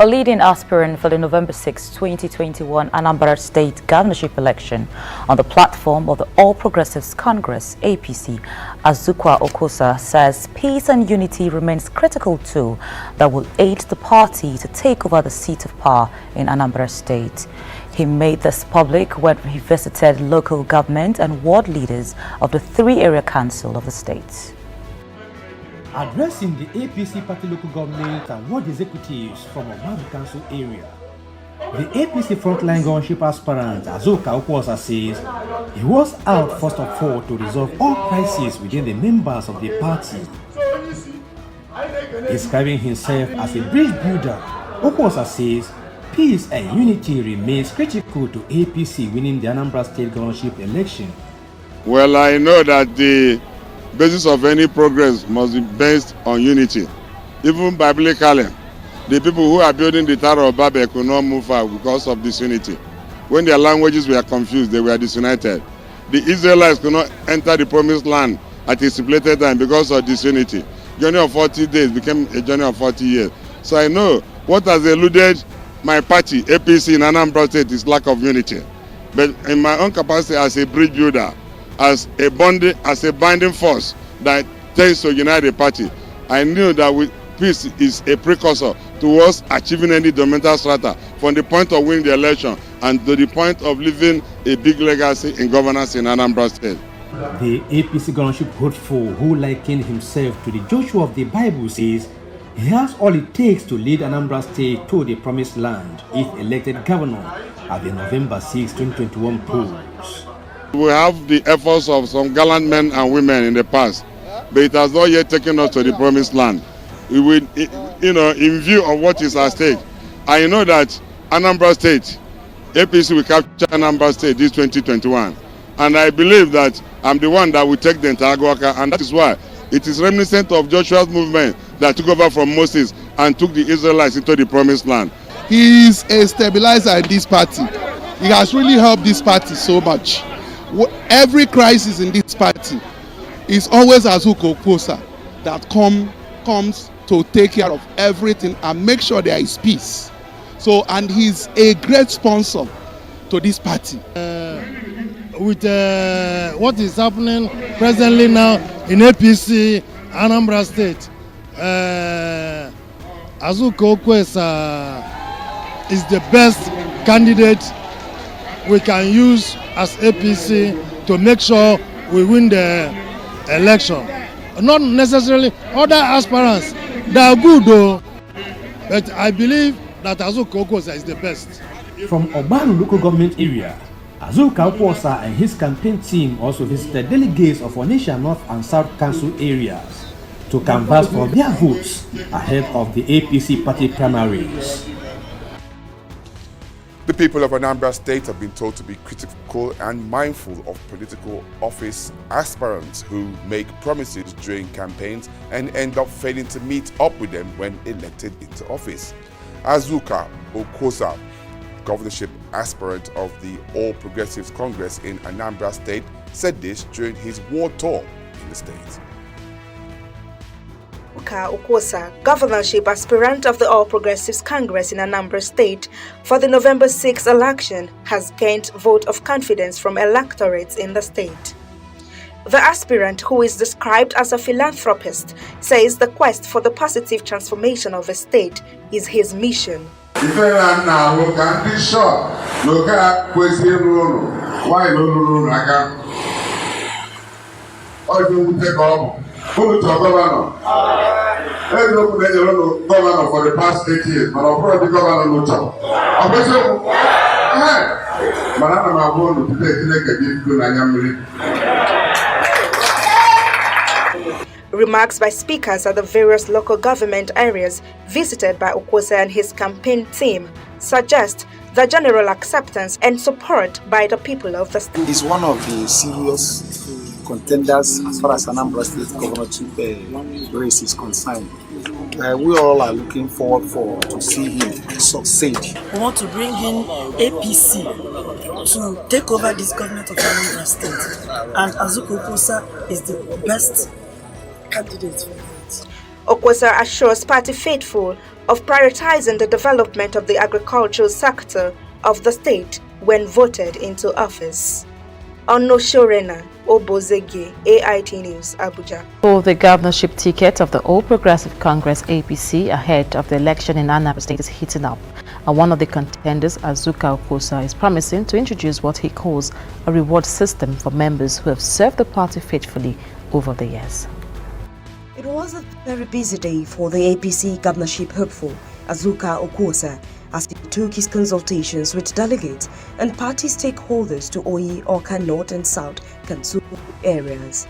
a leading aspirant for the November 6, 2021 Anambra State governorship election on the platform of the All Progressives Congress, APC, Azuka Okwuosa says peace and unity remains critical tool that will aid the party to take over the seat of power in Anambra State. He made this public when he visited local government and ward leaders of the 3 area council of the state. Addressing the APC party local government and ward executives from Anambra Council area, the APC frontline governorship aspirant Azuka Okwuosa says he was out first of all to resolve all crises within the members of the party. Describing himself as a bridge builder, Okwuosa says peace and unity remains critical to APC winning the Anambra State governorship election. Well, I know that the basis of any progress must be based on unity. Even biblically, the people who are building the Tower of Babel could not move forward because of disunity. When their languages were confused, they were disunited. The Israelites could not enter the promised land at a stipulated time because of disunity. Journey of 40 days became a journey of 40 years. So I know what has eluded my party, APC in Anambra State, is lack of unity. But in my own capacity as a bridge builder, as a binding force that tends to unite the party, I knew that peace is a precursor towards achieving any dominant strata from the point of winning the election and to the point of leaving a big legacy in governance in Anambra State. The APC governorship hopeful, who likened himself to the Joshua of the Bible, says he has all it takes to lead Anambra State to the promised land if elected governor at the November 6, 2021 polls. We have the efforts of some gallant men and women in the past, but it has not yet taken us to the promised land. We will, in view of what is at stake, I know that Anambra State, APC will capture Anambra State this 2021. And I believe that I'm the one that will take the entire Agwaka, and that is why it is reminiscent of Joshua's movement that took over from Moses and took the Israelites into the promised land. He is a stabilizer in this party. He has really helped this party so much. Every crisis in this party is always Azuka Okwuosa that comes to take care of everything and make sure there is peace. So, and he's a great sponsor to this party. With what is happening presently now in APC, Anambra State, Azuka Okwuosa is the best candidate we can use as APC to make sure we win the election. Not necessarily other aspirants, they are good though, but I believe that Azuka Okwuosa is the best. From Obaru local government area, Azuka Okwuosa and his campaign team also visited delegates of Onitsha North and South Council areas to canvass for their votes ahead of the APC party primaries. The people of Anambra State have been told to be critical and mindful of political office aspirants who make promises during campaigns and end up failing to meet up with them when elected into office. Azuka Okwuosa, governorship aspirant of the All Progressives Congress in Anambra State, said this during his ward tour in the state. Azuka Okwuosa, governorship aspirant of the All Progressives Congress in Anambra State for the November 6 election, has gained vote of confidence from electorates in the state. The aspirant, who is described as a philanthropist, says the quest for the positive transformation of the state is his mission. Governor for the past 8 years, but I'll probably governor no job. Remarks by speakers at the various local government areas visited by Okwuosa and his campaign team suggest the general acceptance and support by the people of the state. He's one of the serious contenders as far as Anambra State governorship race is concerned. We all are looking forward to see him succeed. We want to bring in APC to take over this government of Anambra State, and Azuka Okwuosa is the best candidate for it. Okwuosa assures party faithful of prioritizing the development of the agricultural sector of the state when voted into office. Onoshorena Obozege, AIT News, Abuja. For the governorship ticket of the All Progressive Congress APC ahead of the election in Anambra State is heating up, and one of the contenders, Azuka Okwuosa, is promising to introduce what he calls a reward system for members who have served the party faithfully over the years. It was a very busy day for the APC governorship hopeful, Azuka Okwuosa, as he took his consultations with delegates and party stakeholders to Oyi, Awka North and South Council areas.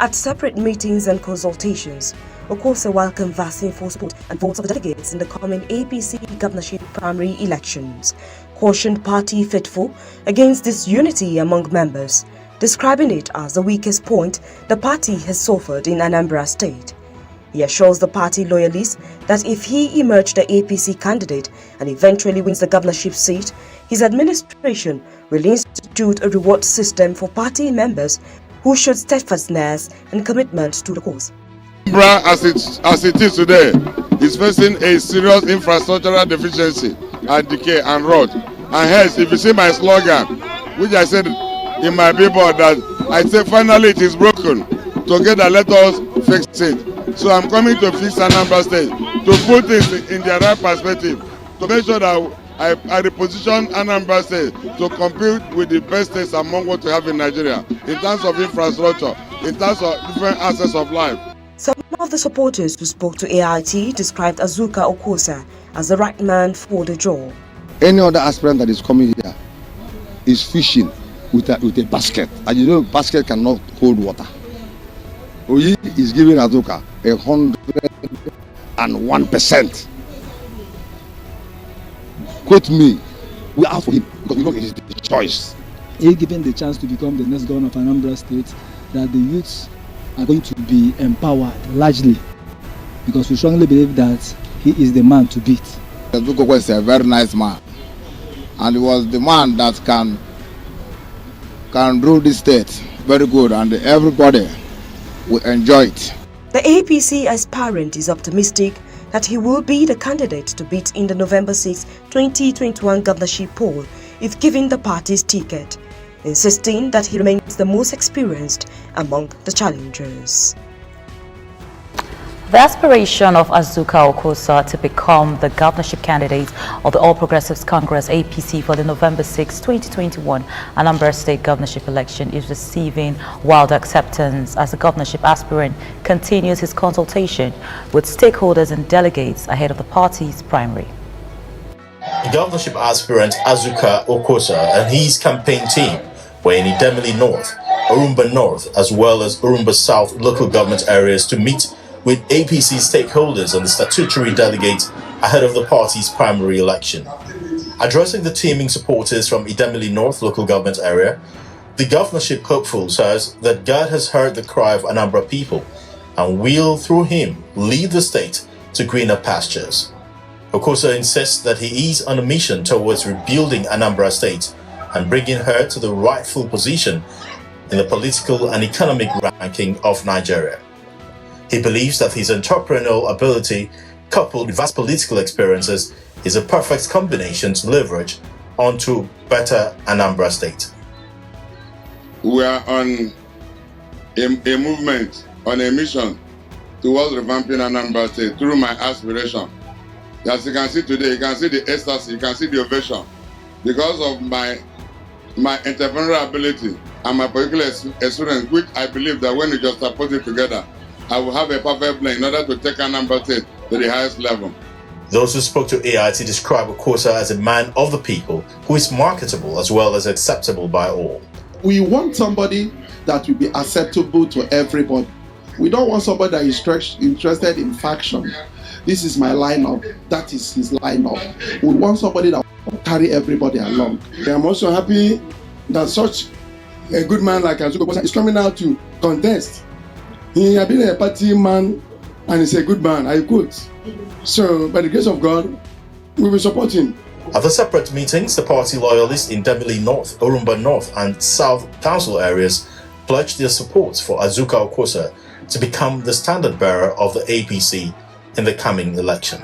At separate meetings and consultations, Okwuosa, while canvassing for support and votes of the delegates in the coming APC governorship primary elections, cautioned party faithful against disunity among members, describing it as the weakest point the party has suffered in Anambra State. He assures the party loyalists that if he emerged the APC candidate and eventually wins the governorship seat, his administration will institute a reward system for party members who showed steadfastness and commitment to the cause. Anambra, as it is today, is facing a serious infrastructural deficiency and decay and rot. And hence, if you see my slogan, which I said in my billboard, that I say finally it is broken. Together let us fix it. So I'm coming to fix Anambra State, to put things in their right perspective, to make sure that I reposition Anambra State to compete with the best states among what we have in Nigeria, in terms of infrastructure, in terms of different aspects of life. Some of the supporters who spoke to AIT described Azuka Okwuosa as the right man for the job. Any other aspirant that is coming here is fishing with a basket, and you know basket cannot hold water. Oyi is giving Azuka 101%. Quote me, we ask for him because we know it is the choice. He given the chance to become the next governor of Anambra State, that the youths are going to be empowered largely, because we strongly believe that he is the man to beat. Azuka was a very nice man, and he was the man that can rule this state very good, and everybody will enjoy it. The APC aspirant is optimistic that he will be the candidate to beat in the November 6, 2021 governorship poll if given the party's ticket, insisting that he remains the most experienced among the challengers. The aspiration of Azuka Okwuosa to become the governorship candidate of the All Progressives Congress APC for the November 6, 2021 Anambra State governorship election is receiving wild acceptance as the governorship aspirant continues his consultation with stakeholders and delegates ahead of the party's primary. The governorship aspirant Azuka Okwuosa and his campaign team were in Idemili North, Orumba North, as well as Orumba South local government areas to meet with APC stakeholders and the statutory delegates ahead of the party's primary election. Addressing the teaming supporters from Idemili North local government area, the governorship hopeful says that God has heard the cry of Anambra people and will, through him, lead the state to greener pastures. Okwuosa insists that he is on a mission towards rebuilding Anambra State and bringing her to the rightful position in the political and economic ranking of Nigeria. He believes that his entrepreneurial ability, coupled with vast political experiences, is a perfect combination to leverage onto better Anambra State. We are on a movement, on a mission towards revamping Anambra State through my aspiration. As you can see today, you can see the ecstasy, you can see the ovation. Because of my entrepreneurial ability and my political experience, which I believe that when we just put it together, I will have a perfect plan in order to take Anambra State to the highest level. Those who spoke to AIT describe Okwuosa as a man of the people who is marketable as well as acceptable by all. We want somebody that will be acceptable to everybody. We don't want somebody that is interested in faction. This is my lineup, that is his lineup. We want somebody that will carry everybody along. I'm also happy that such a good man like Azuka Okwuosa is coming out to contest. He has been a party man and he's a good man, I quote. So, by the grace of God, we will support him. At the separate meetings, the party loyalists in Idemili North, Orumba North and South Council areas pledged their support for Azuka Okwuosa to become the standard bearer of the APC in the coming election.